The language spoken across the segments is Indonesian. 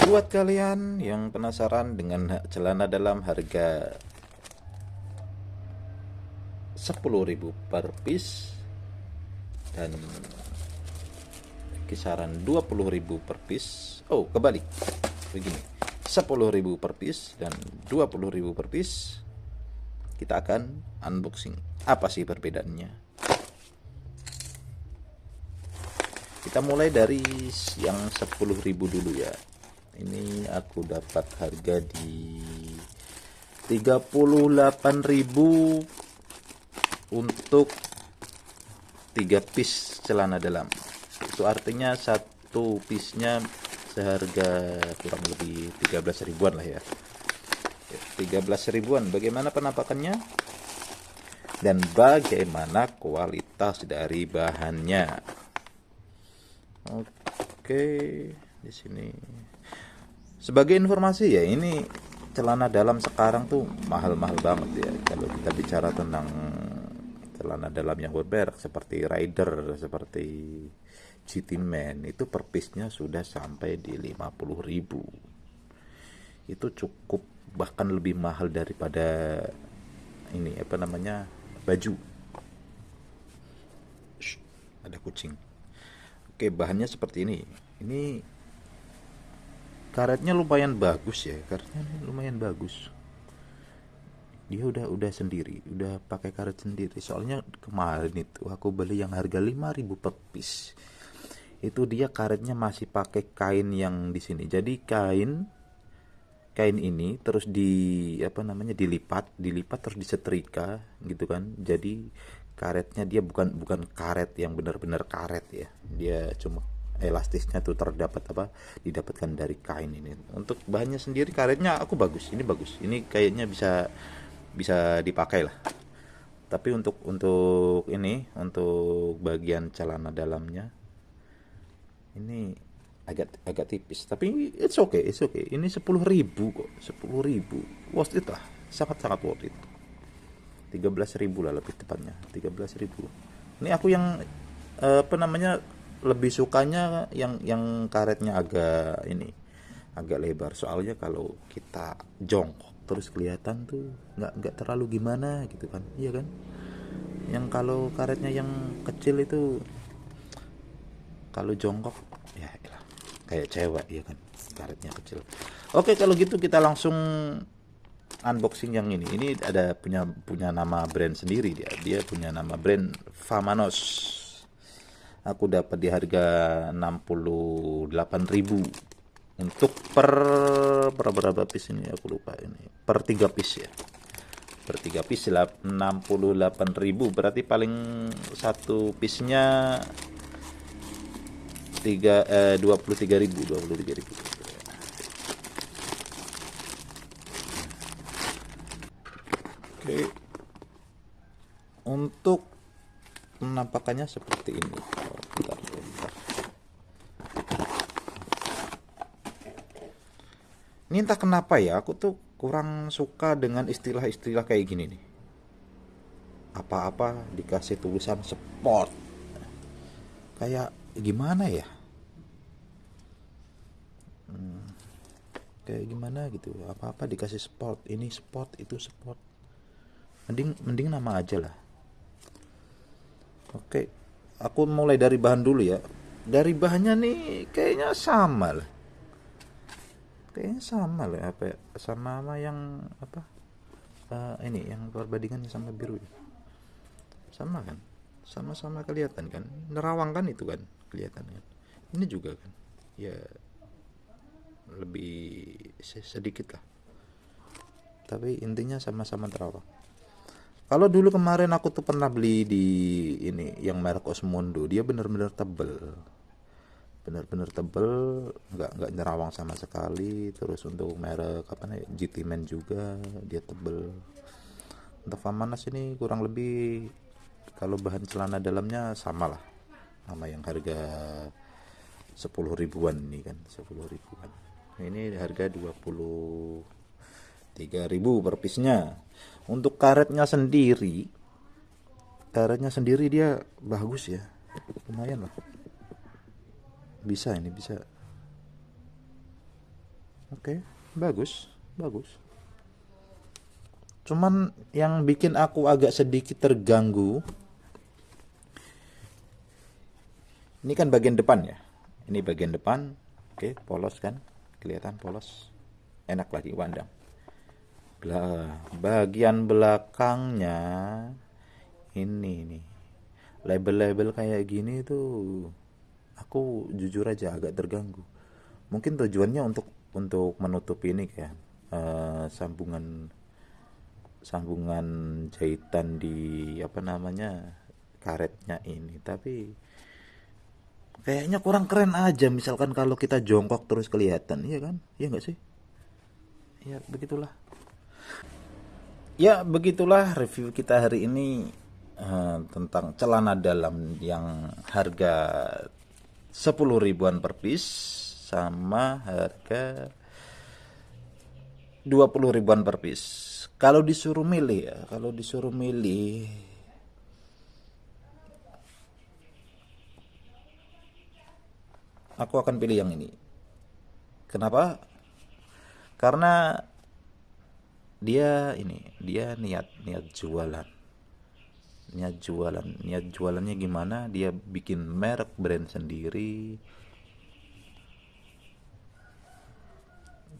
Buat kalian yang penasaran dengan celana dalam harga 10.000 per piece dan kisaran 20.000 per piece. Oh, kebalik. Begini. 10.000 per piece dan 20.000 per piece. Kita akan unboxing. Apa sih perbedaannya? Kita mulai dari yang 10.000 dulu ya. Ini aku dapat harga di 38.000 untuk 3 piece celana dalam. Itu artinya satu piece-nya seharga kurang lebih 13 ribuan lah ya. 13 ribuan. Bagaimana penampakannya dan bagaimana kualitas dari bahannya? Oke, di sini sebagai informasi ya, ini celana dalam sekarang tuh mahal-mahal banget ya. Kalau kita bicara tentang celana dalam yang bermerek seperti Rider, seperti GT Man, itu per piece-nya sudah sampai di 50.000. Itu cukup, bahkan lebih mahal daripada ini apa namanya, baju. Shh, ada kucing. Oke, bahannya seperti ini. Ini karetnya lumayan bagus ya, karetnya lumayan bagus. Dia udah sendiri, udah pakai karet sendiri. Soalnya kemarin itu aku beli yang harga 5.000 per piece. Itu dia karetnya masih pakai kain yang di sini. Jadi kain ini terus di apa namanya, dilipat terus disetrika gitu kan. Jadi karetnya dia bukan karet yang benar-benar karet ya. Dia cuma elastisnya tuh didapatkan dari kain ini. Untuk bahannya sendiri karetnya aku bagus. Ini bagus. Ini kayaknya bisa bisa dipakai lah. Tapi untuk bagian celana dalamnya ini agak tipis, tapi it's okay. Ini 10.000 kok, 10.000 worth it lah, sangat worth it. 13.000 lah lebih tepatnya, 13.000. Ini aku yang apa namanya, lebih sukanya yang karetnya agak lebar. Soalnya kalau kita jongkok terus kelihatan tuh nggak terlalu gimana gitu kan, iya kan. Yang kalau karetnya yang kecil itu kalau jongkok ya elah, kayak cewek ya kan, karetnya kecil. Oke, kalau gitu kita langsung unboxing yang ini. Ini ada punya nama brand sendiri, dia punya nama brand Famanos. Aku dapat di harga 68.000 untuk berapa piece ini, aku lupa. Ini per 3 piece ya, per 3 piece lah 68.000, berarti paling satu piece nya 23.000. Oke, untuk penampakannya seperti ini. Bentar. Ini entah kenapa ya, aku tuh kurang suka dengan istilah-istilah kayak gini nih. Apa-apa dikasih tulisan sport. Kayak gimana ya? Kayak gimana gitu. Apa-apa dikasih sport. Ini sport, itu sport. Mending nama aja lah. Oke, aku mulai dari bahan dulu ya. Dari bahannya nih kayaknya sama lah. Kayaknya sama lah, apa ya? Sama yang apa? Ini yang perbandingannya sama biru ya. Sama kan? Sama-sama kelihatan kan? Nerawang kan itu kan? Kelihatan kan? Ini juga kan? Ya lebih sedikit lah. Tapi intinya sama-sama terawang. Kalau dulu kemarin aku tuh pernah beli di ini yang merek Osmondo, dia bener-bener tebel, nggak nyerawang sama sekali. Terus untuk merek apa nih, GT Man juga dia tebel. Untuk Famanas ini kurang lebih, kalau bahan celana dalamnya sama lah sama yang harga 10 ribuan ini kan, 10 ribuan. Ini harga 23.000 per piece-nya. Untuk karetnya sendiri dia bagus ya, lumayan lah. Bisa Oke, bagus, bagus. Cuman yang bikin aku agak sedikit terganggu, ini kan bagian depan ya. Ini bagian depan, oke, polos kan, kelihatan polos, enak lagi pandang. Bagian belakangnya ini nih, label-label kayak gini tuh, aku jujur aja agak terganggu. Mungkin tujuannya untuk menutup ini kan, sambungan sambungan jahitan di apa namanya karetnya ini, tapi kayaknya kurang keren aja misalkan kalau kita jongkok terus kelihatan, iya kan, iya nggak sih? Ya begitulah, ya begitulah review kita hari ini, tentang celana dalam yang harga 10 ribuan per piece sama harga 20 ribuan per piece. Kalau disuruh milih ya, kalau disuruh milih, aku akan pilih yang ini. Kenapa? Karena dia niat niat jualan. Niat jualannya gimana? Dia bikin merek brand sendiri.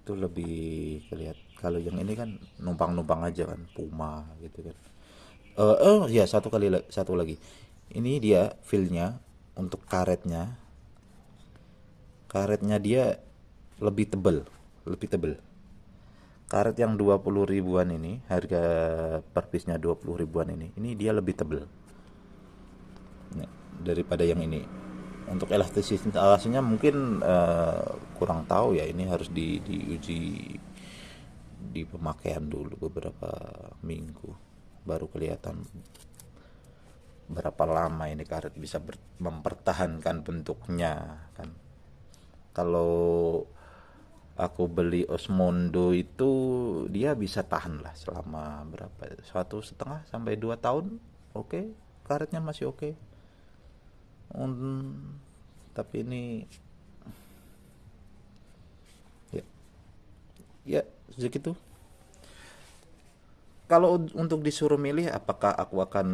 Itu lebih kelihatan. Kalau yang ini kan numpang-numpang aja kan, Puma gitu kan. Ya satu lagi. Ini dia feel-nya untuk karetnya. Karetnya dia lebih tebel, lebih tebel. Karet yang 20 ribuan ini, harga per piece-nya 20 ribuan ini dia lebih tebel daripada yang ini. Untuk elastisitasnya mungkin kurang tahu ya, ini harus diuji di pemakaian dulu beberapa minggu baru kelihatan berapa lama ini karet bisa mempertahankan bentuknya kan. Kalau aku beli Osmondo itu dia bisa tahan lah selama berapa, 1,5 sampai 2 tahun, oke, karetnya masih oke. Tapi ini ya, ya segitu. Kalau untuk disuruh milih apakah aku akan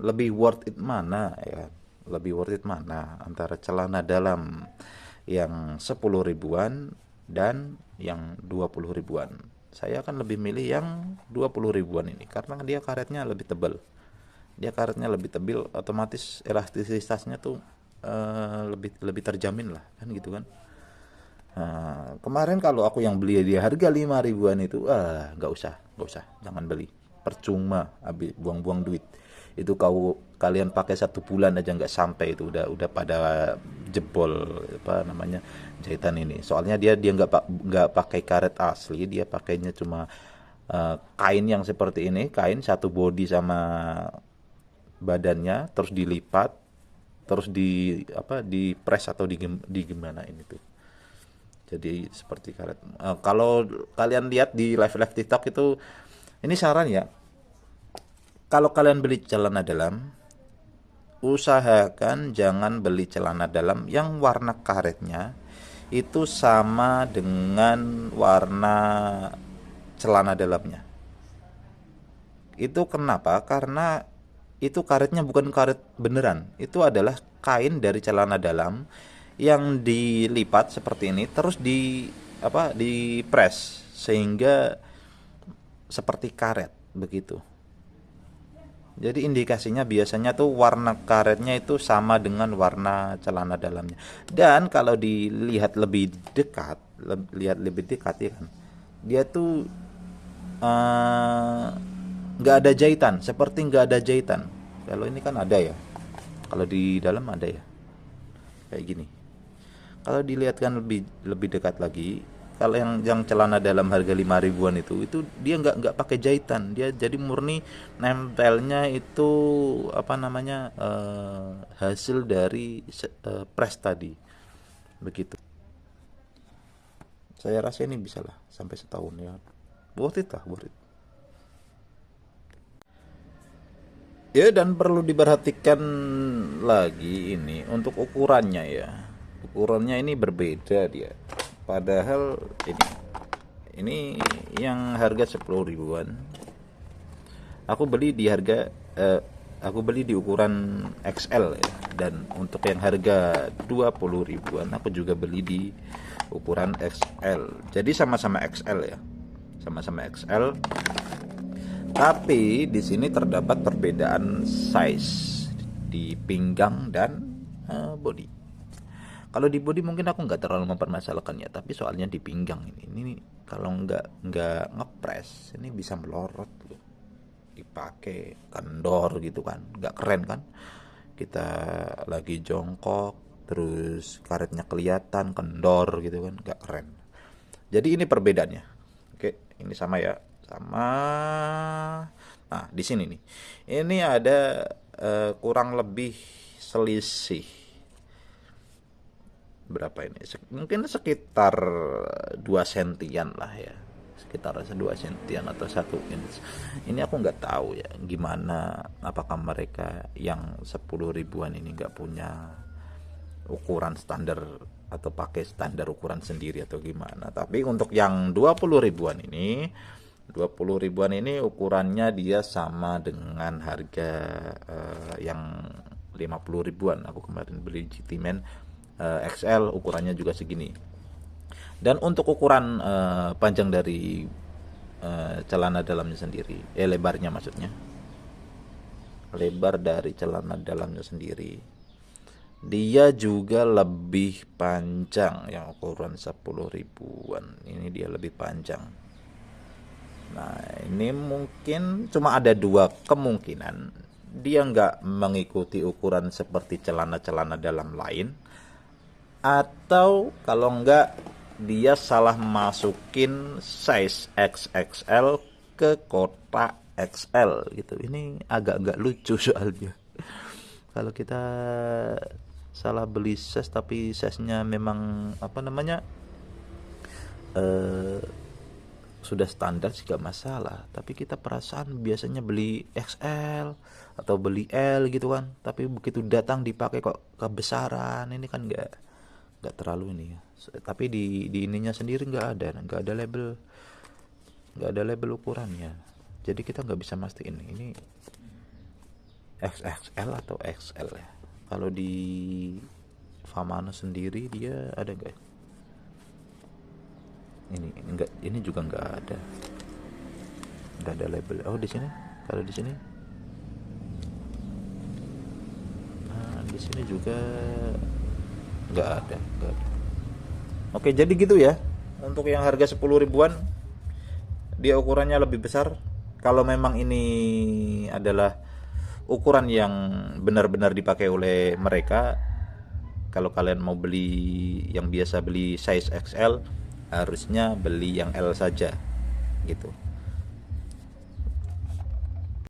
lebih worth it mana ya, lebih worth it mana antara celana dalam yang 10 ribuan dan yang 20 ribuan, saya akan lebih milih yang 20 ribuan ini karena dia karetnya lebih tebal. Dia karetnya lebih tebal, otomatis elastisitasnya tuh lebih lebih terjamin lah kan gitu kan. Kemarin kalau aku yang beli di harga 5 ribuan itu, nggak usah, jangan beli, percuma, habis buang-buang duit. Itu kalian pakai 1 bulan aja nggak sampai itu udah pada jebol apa namanya jahitan ini. Soalnya dia nggak pakai karet asli, dia pakainya cuma kain yang seperti ini, kain satu body sama badannya, terus dilipat, terus di press atau di gimana ini tuh. Jadi seperti karet. Kalau kalian lihat di live TikTok itu, ini saran ya. Kalau kalian beli celana dalam, usahakan jangan beli celana dalam yang warna karetnya itu sama dengan warna celana dalamnya. Itu kenapa? Karena itu karetnya bukan karet beneran. Itu adalah kain dari celana dalam yang dilipat seperti ini, terus di press sehingga seperti karet begitu. Jadi indikasinya biasanya tuh warna karetnya itu sama dengan warna celana dalamnya. Dan kalau dilihat lebih dekat, lihat lebih dekat ya kan, dia tuh nggak ada jahitan, seperti nggak ada jahitan. Kalau ini kan ada ya, kalau di dalam ada ya, kayak gini. Kalau dilihatkan lebih lebih dekat lagi, kalau yang celana dalam harga 5 ribuan itu dia nggak pakai jahitan, dia jadi murni nempelnya itu apa namanya hasil dari press tadi, begitu. Saya rasa ini bisa lah sampai setahun ya, worth it lah, worth it. Ya, dan perlu diperhatikan lagi ini untuk ukurannya ya. Ukurannya ini berbeda dia. Padahal ini Ini yang harga 10 ribuan. Aku beli di harga aku beli di ukuran XL ya. Dan untuk yang harga 20 ribuan aku juga beli di ukuran XL. Jadi sama-sama XL ya. Sama-sama XL. Tapi di sini terdapat perbedaan size di pinggang dan body. Kalau di body mungkin aku nggak terlalu mempermasalahkannya, tapi soalnya di pinggang ini kalau nggak ngepres ini bisa melorot loh. Dipakai kendor gitu kan, nggak keren kan? Kita lagi jongkok, terus karetnya kelihatan kendor gitu kan, nggak keren. Jadi ini perbedaannya. Oke, ini sama ya, sama. Nah di sini nih, ini ada kurang lebih selisih berapa ini, mungkin sekitar 2 sentian lah ya, sekitar 2 sentian atau 1 inch. Ini aku nggak tahu ya gimana, apakah mereka yang 10 ribuan ini nggak punya ukuran standar atau pakai standar ukuran sendiri atau gimana. Tapi untuk yang 20 ribuan ini, 20 ribuan ini ukurannya dia sama dengan harga yang 50 ribuan. Aku kemarin beli GT-Man XL, ukurannya juga segini. Dan untuk ukuran panjang dari celana dalamnya sendiri, lebarnya maksudnya, lebar dari celana dalamnya sendiri, dia juga lebih panjang. Yang ukuran 10 ribuan ini dia lebih panjang. Nah ini mungkin cuma ada 2 kemungkinan. Dia nggak mengikuti ukuran seperti celana-celana dalam lain, atau kalau enggak dia salah masukin size XXL ke kotak XL gitu. Ini agak-agak lucu soalnya. Kalau kita salah beli size tapi size-nya memang apa namanya sudah standar sih gak masalah. Tapi kita perasaan biasanya beli XL atau beli L gitu kan, tapi begitu datang dipakai kok kebesaran. Ini kan nggak terlalu ini ya. Tapi di ininya sendiri nggak ada label, nggak ada label ukurannya. Jadi kita nggak bisa mastiin ini XXL atau XL ya. Kalau di Famano sendiri dia ada nggak? Ini enggak, ini juga nggak ada label. Oh di sini, kalau di sini, nah di sini juga nggak ada. Oke, jadi gitu ya. Untuk yang harga 10 ribuan dia ukurannya lebih besar. Kalau memang ini adalah ukuran yang benar-benar dipakai oleh mereka, kalau kalian mau beli yang biasa beli size XL, harusnya beli yang L saja gitu.